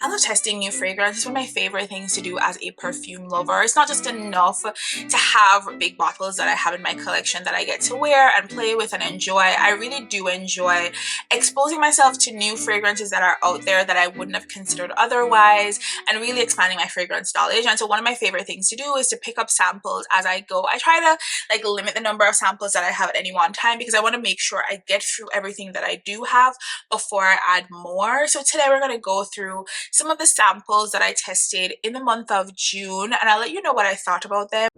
I love testing new fragrances. It's one of my favorite things to do as a perfume lover. It's not just enough to have big bottles that I have in my collection that I get to wear and play with and enjoy. I really do enjoy exposing myself to new fragrances that are out there that I wouldn't have considered otherwise, and really expanding my fragrance knowledge. And so one of my favorite things to do is to pick up samples as I go. I try to limit the number of samples that I have at any one time because I want to make sure I get through everything that I do have before I add more. So today we're going to go through some of the samples that I tested in the month of June, and I'll let you know what I thought about them.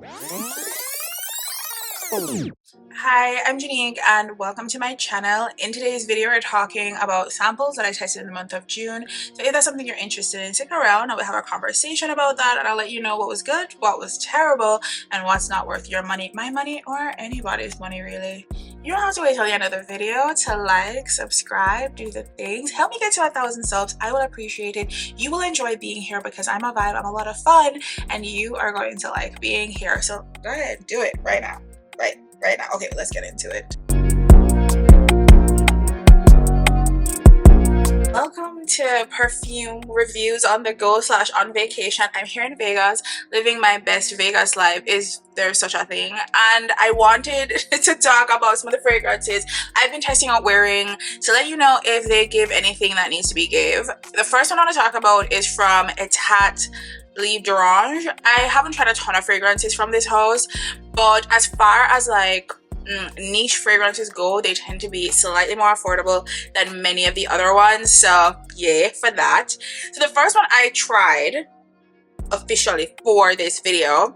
Hi, I'm Janique and welcome to my channel. In today's video, we're talking about samples that I tested in the month of June. So if that's something you're interested in, stick around. I'll have a conversation about that and I'll let you know what was good, what was terrible, and what's not worth your money, my money, or anybody's money really. You don't have to wait till the end of the video to like, subscribe, do the things. Help me get to 1,000 subs. I will appreciate it. You will enjoy being here because I'm a vibe, I'm a lot of fun, and you are going to like being here. So go ahead, do it right now. Right now. Okay, let's get into it. Welcome to perfume reviews on the go / on vacation. I'm here in Vegas, living my best Vegas life. Is there such a thing? And I wanted to talk about some of the fragrances I've been testing out wearing to let you know if they give anything that needs to be gave. The first one I want to talk about is from Etat Libre. I haven't tried a ton of fragrances from this house, but as far as like niche fragrances go, they tend to be slightly more affordable than many of the other ones, so yeah for that. So the first one I tried officially for this video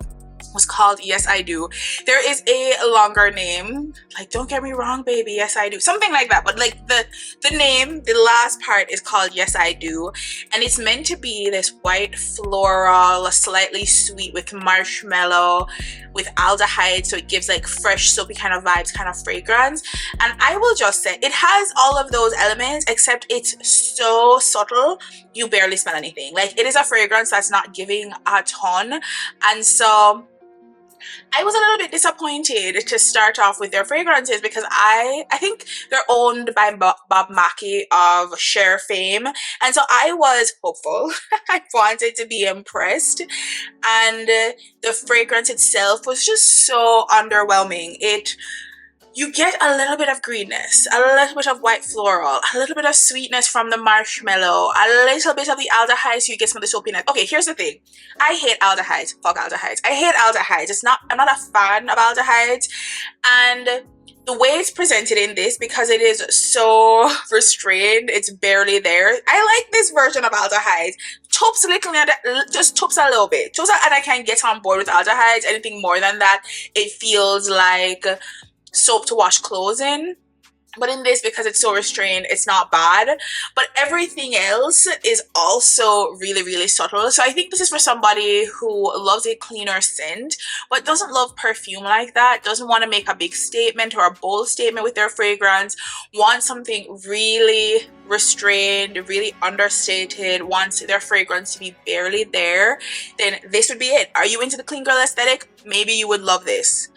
was called Yes I Do. There is a longer name, like don't get me wrong baby, yes I do, something like that, but like the name, the last part is called Yes I Do, and it's meant to be this white floral, slightly sweet with marshmallow, with aldehyde, so it gives like fresh soapy kind of vibes, kind of fragrance. And I will just say it has all of those elements, except it's so subtle you barely smell anything. Like it is a fragrance that's not giving a ton, and so I was a little bit disappointed to start off with their fragrances because I think they're owned by Bob Mackie of Share fame, and so I was hopeful. I wanted to be impressed, and the fragrance itself was just so underwhelming. You get a little bit of greenness, a little bit of white floral, a little bit of sweetness from the marshmallow, a little bit of the aldehyde, so you get some of the soapiness. Okay, here's the thing. I hate aldehydes. Fuck aldehydes. I hate aldehydes. I'm not a fan of aldehydes. And the way it's presented in this, because it is so restrained, it's barely there. I like this version of aldehydes. Tops a little, just tops a little bit. Tops, and I can get on board with aldehydes. Anything more than that, it feels like soap to wash clothes in. But in this, because it's so restrained, it's not bad. But everything else is also really, really subtle. So I think this is for somebody who loves a cleaner scent, but doesn't love perfume like that, doesn't want to make a big statement or a bold statement with their fragrance, wants something really restrained, really understated, wants their fragrance to be barely there, then this would be it. Are you into the clean girl aesthetic? Maybe you would love this.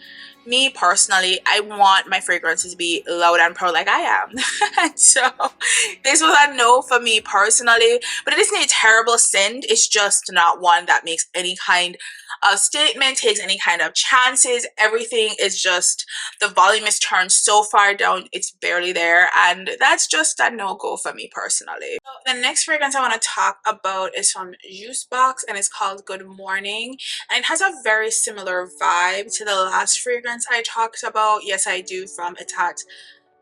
Me personally, I want my fragrances to be loud and proud like I am. And so this was a no for me personally, but it isn't a terrible scent. It's just not one that makes any kind of statement, takes any kind of chances. Everything is just, the volume is turned so far down, it's barely there, and that's just a no-go for me personally. So the next fragrance I want to talk about is from Juicebox, and it's called Good Morning, and it has a very similar vibe to the last fragrance I talked about, Yes I Do, from Etat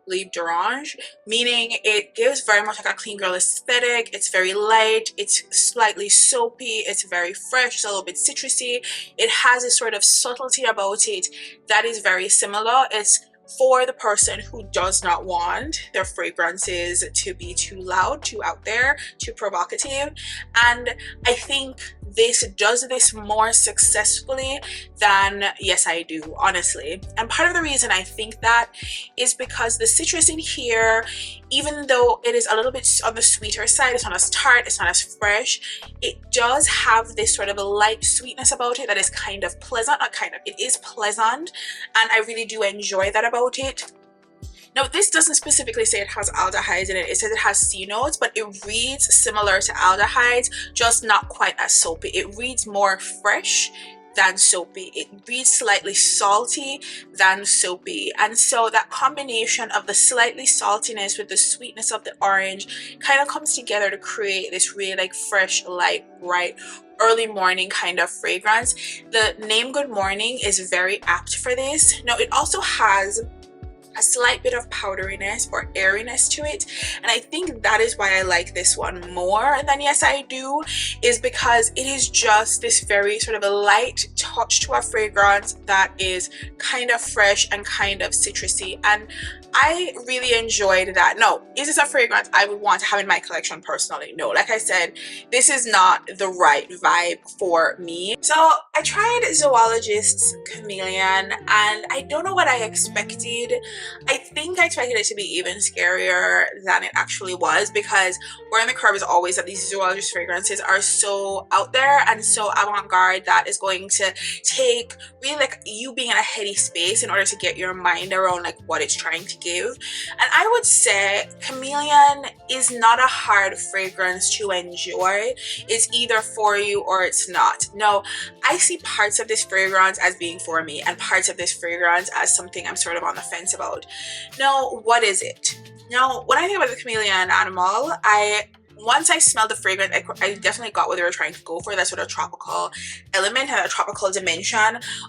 Libre, meaning it gives very much like a clean girl aesthetic. It's very light, it's slightly soapy, it's very fresh, it's a little bit citrusy. It has a sort of subtlety about it that is very similar. It's for the person who does not want their fragrances to be too loud, too out there, too provocative. And I think this does this more successfully than Yes I Do, honestly. And part of the reason I think that is because the citrus in here, even though it is a little bit on the sweeter side, it's not as tart, it's not as fresh, it does have this sort of a light sweetness about it that is kind of pleasant. Not kind of, it is pleasant, and I really do enjoy that about it. Now, this doesn't specifically say it has aldehydes in it. It says it has C notes, but it reads similar to aldehydes, just not quite as soapy. It reads more fresh than soapy. It reads slightly salty than soapy. And so that combination of the slightly saltiness with the sweetness of the orange kind of comes together to create this really like fresh, light, bright, early morning kind of fragrance. The name Good Morning is very apt for this. Now, it also has a slight bit of powderiness or airiness to it, and I think that is why I like this one more than Yes I Do, is because it is just this very sort of a light touch to a fragrance that is kind of fresh and kind of citrusy, and I really enjoyed that. No, is this a fragrance I would want to have in my collection personally? No, like I said, this is not the right vibe for me. So I tried Zoologist's Chameleon, and I don't know what I expected. I think I expected it to be even scarier than it actually was, because where in the curve is always that these Zoologist fragrances are so out there and so avant-garde that is going to take really like you being in a heady space in order to get your mind around like what it's trying to give. And I would say Chameleon is not a hard fragrance to enjoy. It's either for you or it's not. No, I see parts of this fragrance as being for me and parts of this fragrance as something I'm sort of on the fence about. Now, what is it? Now, when I think about the chameleon animal, once I smelled the fragrance, I definitely got what they were trying to go for, that sort of tropical element and a tropical dimension.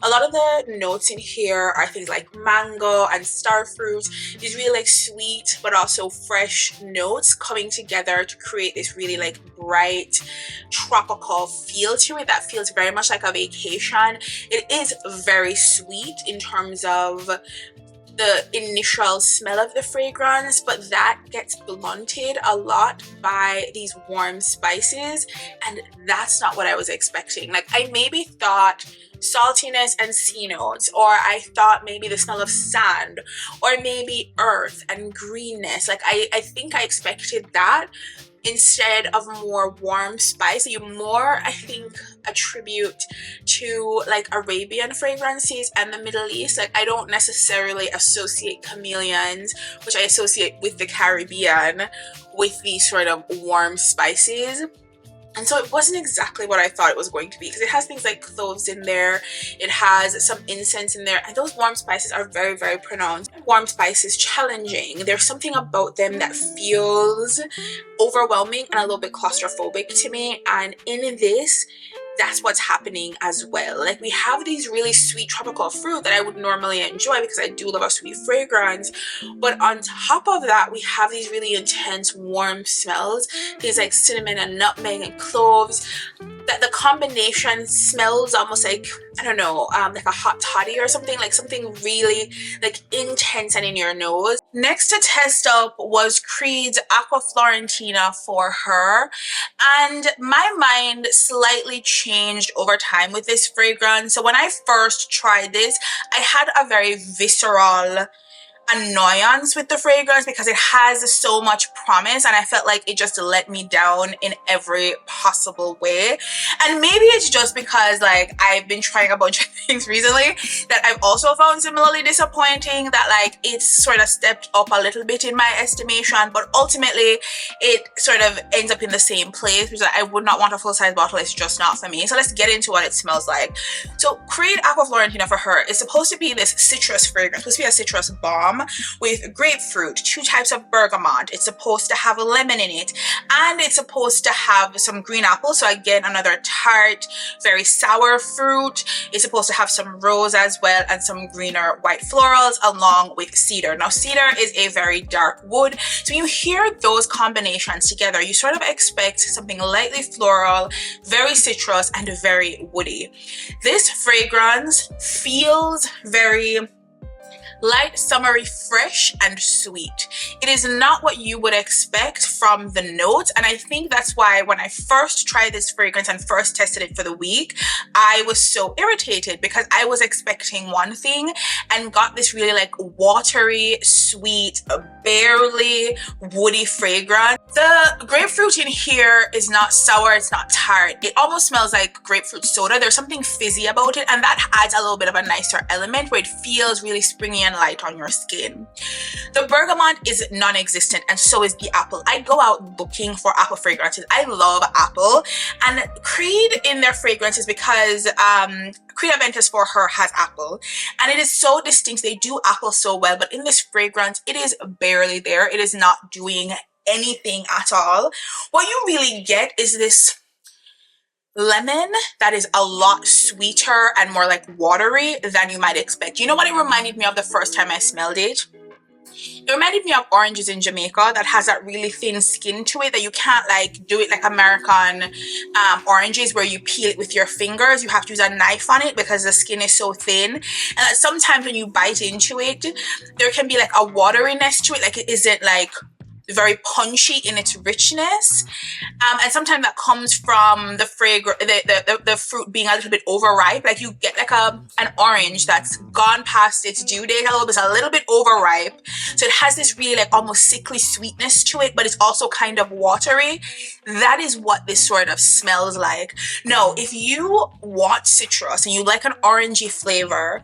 A lot of the notes in here are things like mango and starfruit, these really like sweet but also fresh notes coming together to create this really like bright tropical feel to it that feels very much like a vacation. It is very sweet in terms of the initial smell of the fragrance, but that gets blunted a lot by these warm spices, and that's not what I was expecting. Like, I maybe thought saltiness and sea notes, or I thought maybe the smell of sand, or maybe earth and greenness. Like, I think I expected that instead of more warm spice. You more, I think, attribute to like Arabian fragrances and the Middle East. Like, I don't necessarily associate chameleons, which I associate with the Caribbean, with these sort of warm spices. And so it wasn't exactly what I thought it was going to be, because it has things like cloves in there, it has some incense in there, and those warm spices are very, very pronounced. Warm spices, challenging. There's something about them that feels overwhelming and a little bit claustrophobic to me, and in this, that's what's happening as well. Like, we have these really sweet tropical fruit that I would normally enjoy because I do love a sweet fragrance, but on top of that we have these really intense warm smells, things like cinnamon and nutmeg and cloves, that the combination smells almost like, I don't know, like a hot toddy or something, like something really like intense and in your nose. Next to test up was Creed's Acqua Florentina for her, and my mind slightly changed over time with this fragrance. So when I first tried this, I had a very visceral annoyance with the fragrance because it has so much promise, and I felt like it just let me down in every possible way. And maybe it's just because like I've been trying a bunch of things recently that I've also found similarly disappointing, that like it's sort of stepped up a little bit in my estimation, but ultimately it sort of ends up in the same place, because I would not want a full-size bottle. It's just not for me. So let's get into what it smells like. So Creed Acqua Florentina for her is supposed to be this citrus fragrance, supposed to be a citrus bomb with grapefruit, 2 types of bergamot. It's supposed to have lemon in it, and it's supposed to have some green apple, so again another tart, very sour fruit. It's supposed to have some rose as well, and some greener white florals along with cedar. Now cedar is a very dark wood, so you hear those combinations together, you sort of expect something lightly floral, very citrus, and very woody. This fragrance feels very light, summery, fresh, and sweet. It is not what you would expect from the notes, and I think that's why when I first tried this fragrance and first tested it for the week, I was so irritated, because I was expecting one thing and got this really like watery, sweet, barely woody fragrance. The grapefruit in here is not sour, it's not tart. It almost smells like grapefruit soda. There's something fizzy about it, and that adds a little bit of a nicer element where it feels really springy and and light on your skin. The bergamot is non-existent, and so is the apple. I go out looking for apple fragrances. I love apple, and Creed in their fragrances, because Creed Aventus for her has apple, and it is so distinct. They do apple so well, but in this fragrance, it is barely there. It is not doing anything at all. What you really get is this lemon that is a lot sweeter and more like watery than you might expect. You know what it reminded me of the first time I smelled it? It reminded me of oranges in Jamaica that has that really thin skin to it that you can't like do it like American oranges where you peel it with your fingers. You have to use a knife on it because the skin is so thin, and that sometimes when you bite into it, there can be like a wateriness to it, like it isn't like very punchy in its richness, and sometimes that comes from the the fruit being a little bit overripe. Like you get like an orange that's gone past its due date a little bit, it's a little bit overripe, so it has this really like almost sickly sweetness to it, but it's also kind of watery. That is what this sort of smells like. No, if you want citrus and you like an orangey flavor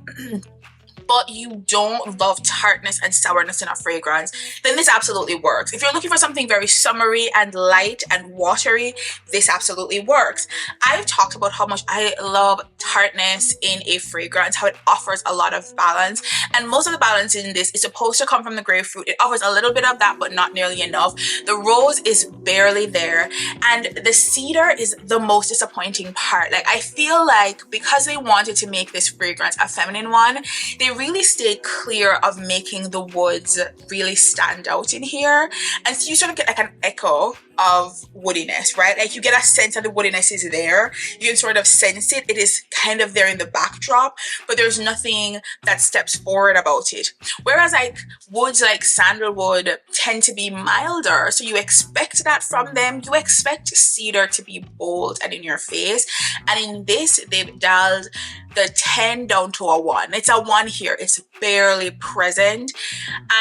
but you don't love tartness and sourness in a fragrance, then this absolutely works. If you're looking for something very summery and light and watery, this absolutely works. I've talked about how much I love tartness in a fragrance, how it offers a lot of balance, and most of the balance in this is supposed to come from the grapefruit. It offers a little bit of that, but not nearly enough. The rose is barely there, and the cedar is the most disappointing part. Like, I feel like because they wanted to make this fragrance a feminine one, they really stayed clear of making the woods really stand out in here, and so you sort of get like an echo of woodiness, right? Like you get a sense that the woodiness is there. You can sort of sense it. It is kind of there in the backdrop, but there's nothing that steps forward about it. Whereas like woods like sandalwood tend to be milder, so you expect that from them. You expect cedar to be bold and in your face, and in this they've dialed the 10 down to a 1. It's a 1 here. It's barely present,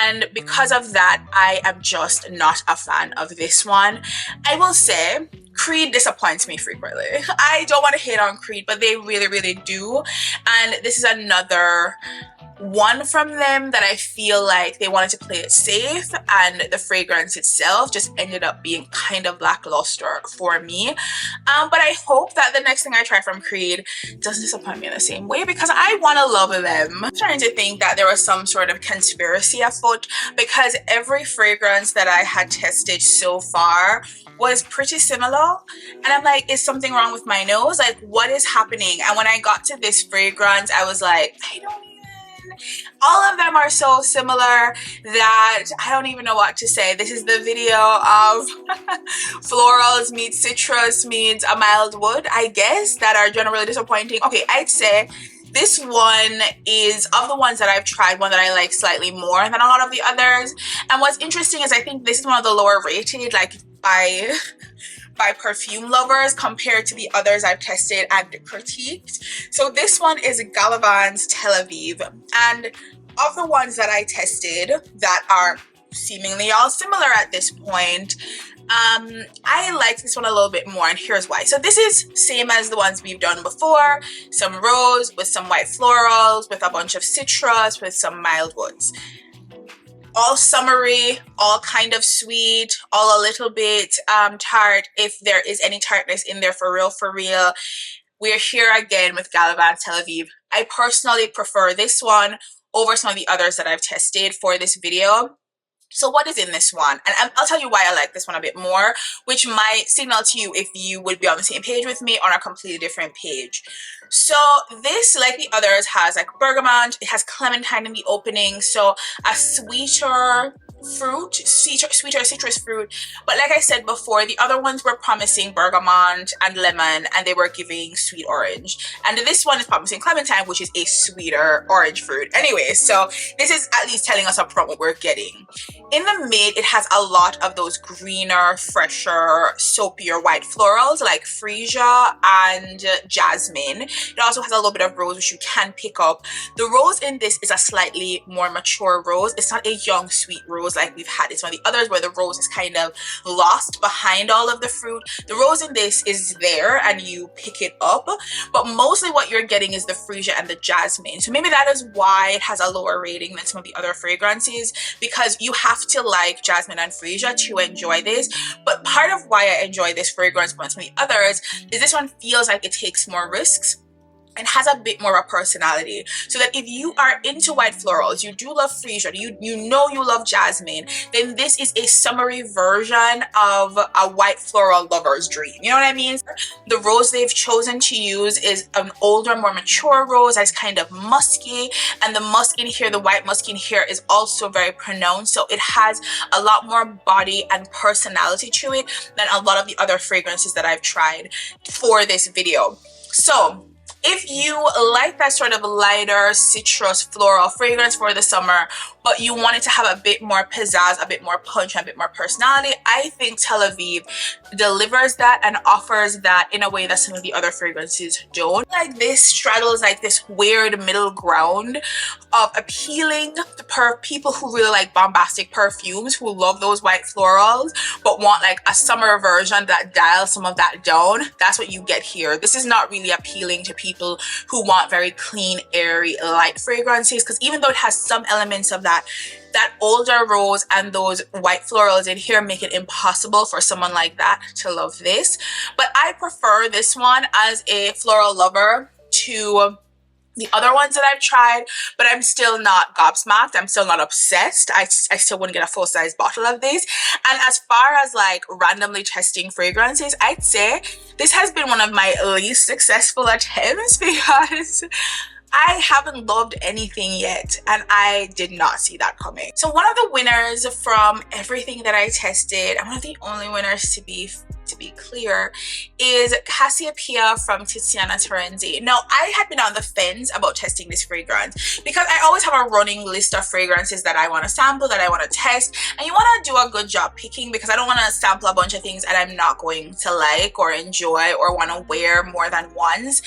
and because of that, I am just not a fan of this one. I will say Creed disappoints me frequently. I don't want to hate on Creed, but they really do, and this is another one from them that I feel like they wanted to play it safe, and the fragrance itself just ended up being kind of lackluster for me. But I hope that the next thing I try from Creed doesn't disappoint me in the same way, because I want to love them. I'm starting to think that there was some sort of conspiracy afoot, because every fragrance that I had tested so far was pretty similar, and I'm like, is something wrong with my nose? Like, what is happening? And when I got to this fragrance, I was like, all of them are so similar that I don't even know what to say. This is the video of florals meets citrus meets a mild wood, I guess, that are generally disappointing. Okay, I'd say this one is, of the ones that I've tried, one that I like slightly more than a lot of the others. And what's interesting is I think this is one of the lower rated, like by perfume lovers, compared to the others I've tested and critiqued. So this one is Gallivant's Tel Aviv, and of the ones that I tested that are seemingly all similar at this point, I like this one a little bit more, and here's why. So this is same as the ones we've done before, some rose with some white florals, with a bunch of citrus, with some mild woods. All summery, all kind of sweet, all a little bit tart, if there is any tartness in there for real. We're here again with Gallivant Tel Aviv. I personally prefer this one over some of the others that I've tested for this video. So what is in this one? And I'll tell you why I like this one a bit more, which might signal to you if you would be on the same page with me or on a completely different page. So this, like the others, has like bergamot, it has clementine in the opening, so a sweeter fruit, sweeter citrus fruit. But like I said before, the other ones were promising bergamot and lemon, and they were giving sweet orange, and this one is promising clementine, which is a sweeter orange fruit. Anyway, so this is at least telling us up front what we're getting. In the mid, it has a lot of those greener, fresher, soapier white florals like freesia and jasmine. It also has a little bit of rose, which you can pick up. The rose in this is a slightly more mature rose. It's not a young sweet rose. rose like we've had in some of the others, where the rose is kind of lost behind all of the fruit. The rose in this is there and you pick it up, but mostly what you're getting is the freesia and the jasmine. So maybe that is why it has a lower rating than some of the other fragrances, because you have to like jasmine and freesia to enjoy this. But part of why I enjoy this fragrance more than some of the others is this one feels like it takes more risks and has a bit more of a personality. So that if you are into white florals, you do love freesia, you know you love jasmine, then this is a summery version of a white floral lover's dream. You know what I mean? The rose they've chosen to use is an older, more mature rose that's kind of musky, and the musk in here, the white musk in here, is also very pronounced. So it has a lot more body and personality to it than a lot of the other fragrances that I've tried for this video. So if you like that sort of lighter citrus floral fragrance for the summer, but you want it to have a bit more pizzazz, a bit more punch, and a bit more personality, I think Tel Aviv delivers that and offers that in a way that some of the other fragrances don't. Like this straddles like this weird middle ground of appealing to people who really like bombastic perfumes, who love those white florals, but want like a summer version that dials some of that down. That's what you get here. This is not really appealing to people who want very clean, airy, light fragrances, because even though it has some elements of that older rose and those white florals in here make it impossible for someone like that to love this. But I prefer this one as a floral lover to the other ones that I've tried, but I'm still not gobsmacked. I'm still not obsessed. I still wouldn't get a full-size bottle of this. And as far as like randomly testing fragrances, I'd say this has been one of my least successful attempts because I haven't loved anything yet, and I did not see that coming. So one of the winners from everything that I tested, and one of the only winners to be clear, is Cassiopeia from Tiziana Terenzi. Now, I had been on the fence about testing this fragrance because I always have a running list of fragrances that I want to sample, that I want to test, and you want to do a good job picking, because I don't want to sample a bunch of things and I'm not going to like or enjoy or want to wear more than once.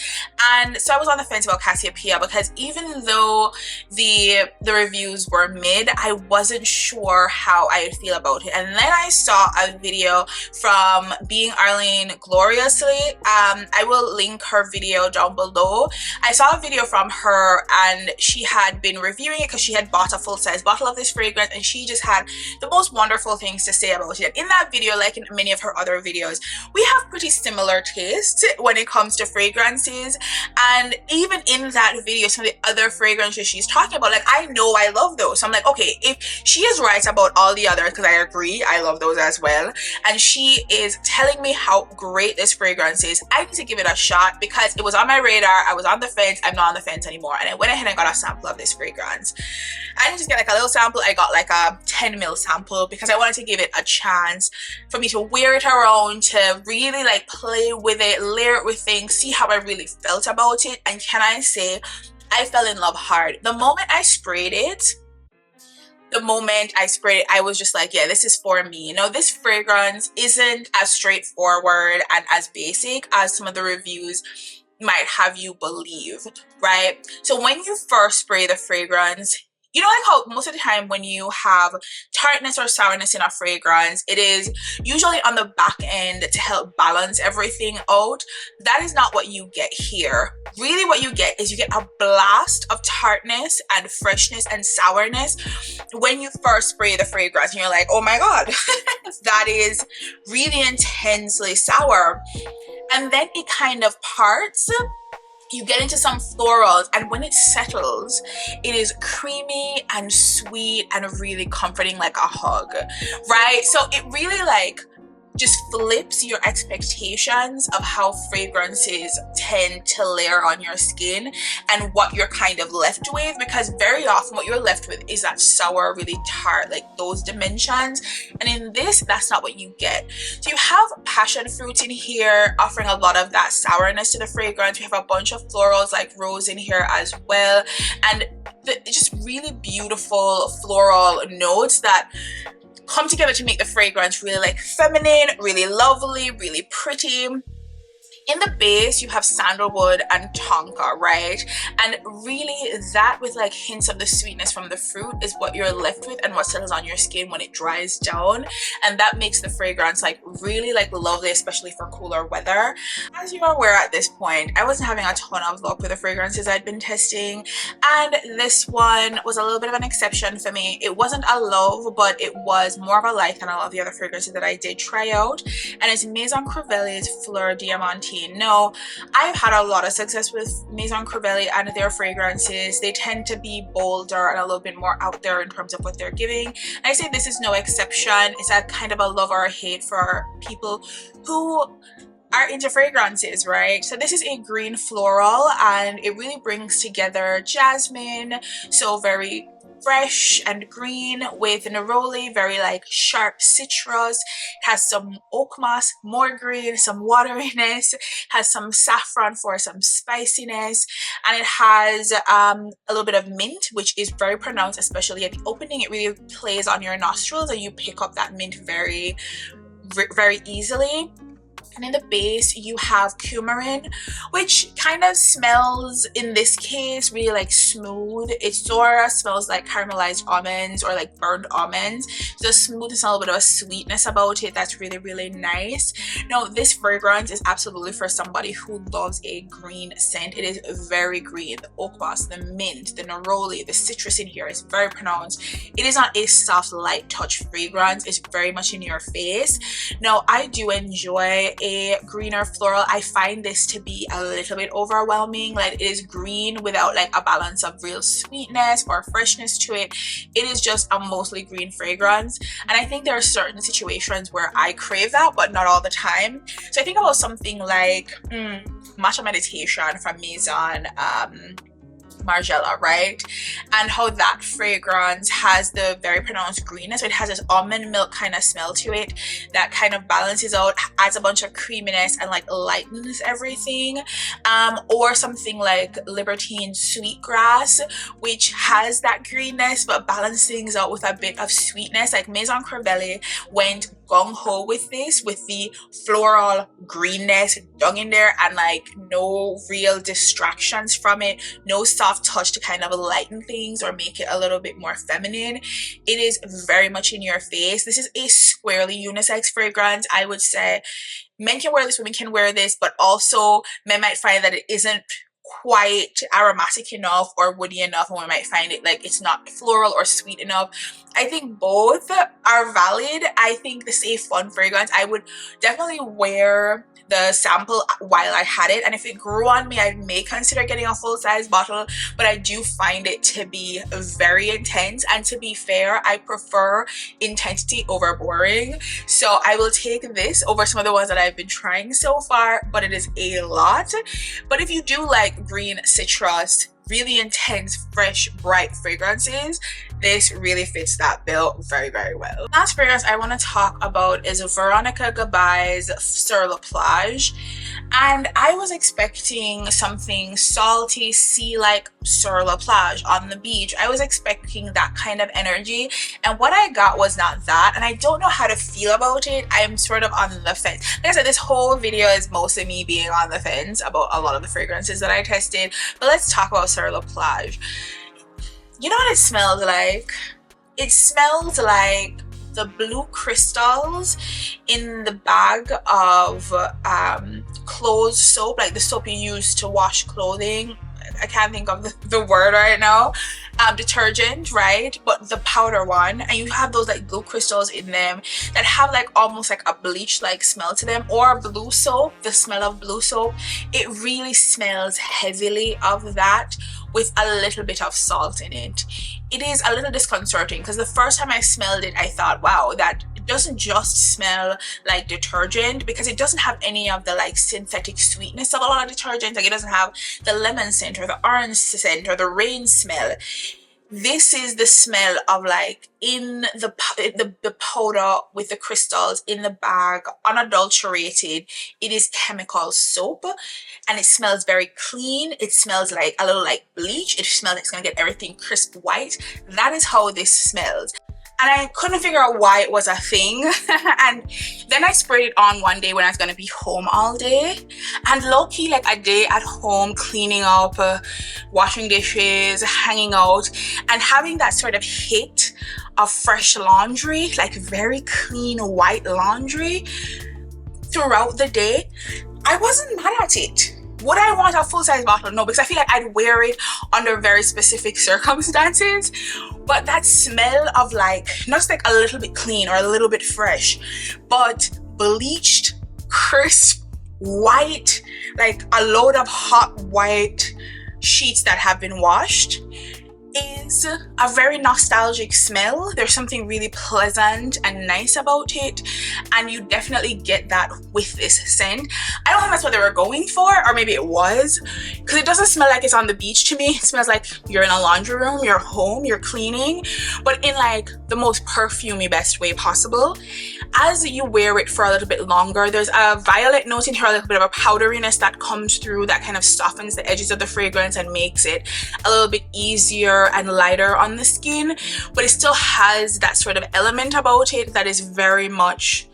And so I was on the fence about Cassiopeia because even though the reviews were mid, I wasn't sure how I'd feel about it. And then I saw a video from Being Arlene Gloriously. I will link her video down below. I saw a video from her and she had been reviewing it because she had bought a full-size bottle of this fragrance, and she just had the most wonderful things to say about it. In that video, like in many of her other videos, we have pretty similar tastes when it comes to fragrances. And even in that video, some of the other fragrances she's talking about, like, I know I love those. So I'm like, okay, if she is right about all the others, because I agree, I love those as well, and she is telling me how great this fragrance is, I need to give it a shot because it was on my radar. I was on the fence. I'm not on the fence anymore, and I went ahead and got a sample of this fragrance. I didn't just get like a little sample, I got like a 10 ml sample because I wanted to give it a chance for me to wear it around, to really like play with it, layer it with things, see how I really felt about it. And can I say, I fell in love hard. The moment I sprayed it, I was just like, yeah, this is for me. You know, this fragrance isn't as straightforward and as basic as some of the reviews might have you believe, right? So when you first spray the fragrance, you know, like how most of the time when you have tartness or sourness in a fragrance, it is usually on the back end to help balance everything out. That is not what you get here. Really what you get is you get a blast of tartness and freshness and sourness when you first spray the fragrance, and you're like, oh my god, that is really intensely sour. And then it kind of parts. You get into some florals, and when it settles, it is creamy and sweet and really comforting, like a hug, right? So it really like just flips your expectations of how fragrances tend to layer on your skin and what you're kind of left with, because very often what you're left with is that sour, really tart, like those dimensions, and in this, that's not what you get. So you have passion fruit in here offering a lot of that sourness to the fragrance. We have a bunch of florals like rose in here as well, and just really beautiful floral notes that come together to make the fragrance really like feminine, really lovely, really pretty. In the base, you have sandalwood and tonka, right? And really that with like hints of the sweetness from the fruit is what you're left with and what settles on your skin when it dries down. And that makes the fragrance like really like lovely, especially for cooler weather. As you are aware at this point, I wasn't having a ton of luck with the fragrances I'd been testing. And this one was a little bit of an exception for me. It wasn't a love, but it was more of a like than a lot of the other fragrances that I did try out. And it's Maison Crivelli's Fleur Diamantine. Now, I've had a lot of success with Maison Crivelli and their fragrances. They tend to be bolder and a little bit more out there in terms of what they're giving. And I say this is no exception. It's a kind of a love or a hate for people who are into fragrances, right? So this is a green floral and it really brings together jasmine, so very fresh and green, with neroli, very like sharp citrus. It has some oak moss, more green, some wateriness, has some saffron for some spiciness, and it has a little bit of mint, which is very pronounced, especially at the opening. It really plays on your nostrils and you pick up that mint very easily. And in the base, you have coumarin, which kind of smells, in this case, really like smooth. It sort of smells like caramelized almonds or like burned almonds. So a smoothness and a little bit of a sweetness about it that's really, really nice. Now, this fragrance is absolutely for somebody who loves a green scent. It is very green. The oak moss, the mint, the neroli, the citrus in here is very pronounced. It is not a soft, light touch fragrance. It's very much in your face. Now, I do enjoy a greener floral. I find this to be a little bit overwhelming. Like, it is green without like a balance of real sweetness or freshness to it. It is just a mostly green fragrance, and I think there are certain situations where I crave that, but not all the time. So I think about something like Matcha Meditation from Maison Margiela, right? And how that fragrance has the very pronounced greenness. So it has this almond milk kind of smell to it that kind of balances out, adds a bunch of creaminess and like lightens everything. Or something like Libertine Sweetgrass, which has that greenness but balances things out with a bit of sweetness. Like Maison Crivelli went gung-ho with this, with the floral greenness dug in there and like no real distractions from it, no soft touch to kind of lighten things or make it a little bit more feminine. It is very much in your face. This is a squarely unisex fragrance. I would say men can wear this, women can wear this, but also men might find that it isn't quite aromatic enough or woody enough, and we might find it like it's not floral or sweet enough. I think both are valid. I think this is a fun fragrance. I would definitely wear the sample while I had it, and if it grew on me, I may consider getting a full-size bottle, but I do find it to be very intense, and to be fair, I prefer intensity over boring, so I will take this over some of the ones that I've been trying so far, but it is a lot. But if you do like green citrus, really intense, fresh, bright fragrances, this really fits that bill very, very well. Last fragrance I want to talk about is Veronica Gabai's Sur La Plage, and I was expecting something salty, sea-like Sur La Plage on the beach. I was expecting that kind of energy, and what I got was not that, and I don't know how to feel about it. I'm sort of on the fence. Like I said, this whole video is mostly me being on the fence about a lot of the fragrances that I tested, but let's talk about Sur La Plage. You know what it smells like? It smells like the blue crystals in the bag of clothes soap, like the soap you use to wash clothing. I can't think of the word right now. Detergent, right? But the powder one, and you have those like blue crystals in them that have like almost like a bleach like smell to them, or blue soap, the smell of blue soap. It really smells heavily of that with a little bit of salt in it. It is a little disconcerting because the first time I smelled it, I thought, wow, that it doesn't just smell like detergent, because it doesn't have any of the like synthetic sweetness of a lot of detergents. Like, it doesn't have the lemon scent or the orange scent or the rain smell. This is the smell of like in the powder with the crystals in the bag, unadulterated. It is chemical soap, and it smells very clean. It smells like a little like bleach. It smells like it's gonna get everything crisp white. That is how this smells. I couldn't figure out why it was a thing. And then I sprayed it on one day when I was gonna be home all day, and low-key, like a day at home cleaning up, washing dishes, hanging out, and having that sort of hit of fresh laundry, like very clean white laundry throughout the day, I wasn't mad at it. Would I want a full-size bottle? No, because I feel like I'd wear it under very specific circumstances. But that smell of like, not just like a little bit clean or a little bit fresh, but bleached, crisp, white, like a load of hot white sheets that have been washed, is a very nostalgic smell. There's something really pleasant and nice about it, and you definitely get that with this scent. I don't think that's what they were going for, or maybe it was, because it doesn't smell like it's on the beach to me. It smells like you're in a laundry room, you're home, you're cleaning, but in like the most perfumey best way possible. As you wear it for a little bit longer, there's a violet note in here, a little bit of a powderiness that comes through that kind of softens the edges of the fragrance and makes it a little bit easier and lighter on the skin, but it still has that sort of element about it that is very much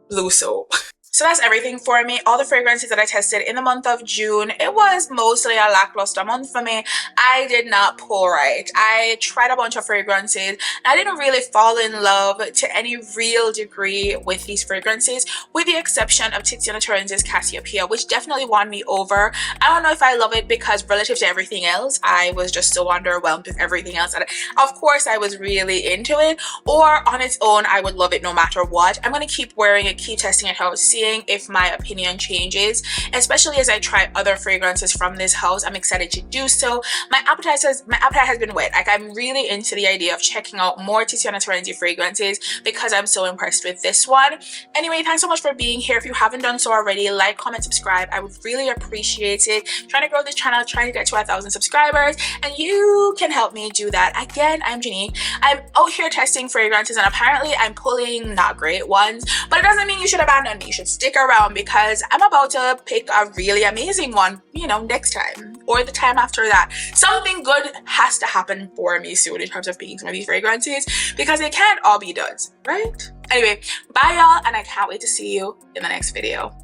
blue soap. So that's everything for me. All the fragrances that I tested in the month of June, it was mostly a lackluster month for me. I did not pull right. I tried a bunch of fragrances and I didn't really fall in love to any real degree with these fragrances, with the exception of Tiziana Terenzi's Cassiopeia, which definitely won me over. I don't know if I love it because relative to everything else, I was just so underwhelmed with everything else. And of course, I was really into it, or on its own, I would love it no matter what. I'm going to keep wearing it, keep testing it out, seeing if my opinion changes, especially as I try other fragrances from this house. I'm excited to do so. My appetite has been whet. Like, I'm really into the idea of checking out more Tiziana Terenzi fragrances because I'm so impressed with this one. Anyway, thanks so much for being here. If you haven't done so already, like, comment, subscribe. I would really appreciate it. I'm trying to grow this channel, trying to get to 1,000 subscribers, and you can help me do that. Again, I'm Janine. I'm out here testing fragrances, and apparently I'm pulling not great ones, but it doesn't mean you should abandon me. You should stick around because I'm about to pick a really amazing one, you know, next time or the time after that. Something good has to happen for me soon in terms of picking some of these fragrances, because they can't all be duds, right? Anyway, bye y'all, and I can't wait to see you in the next video.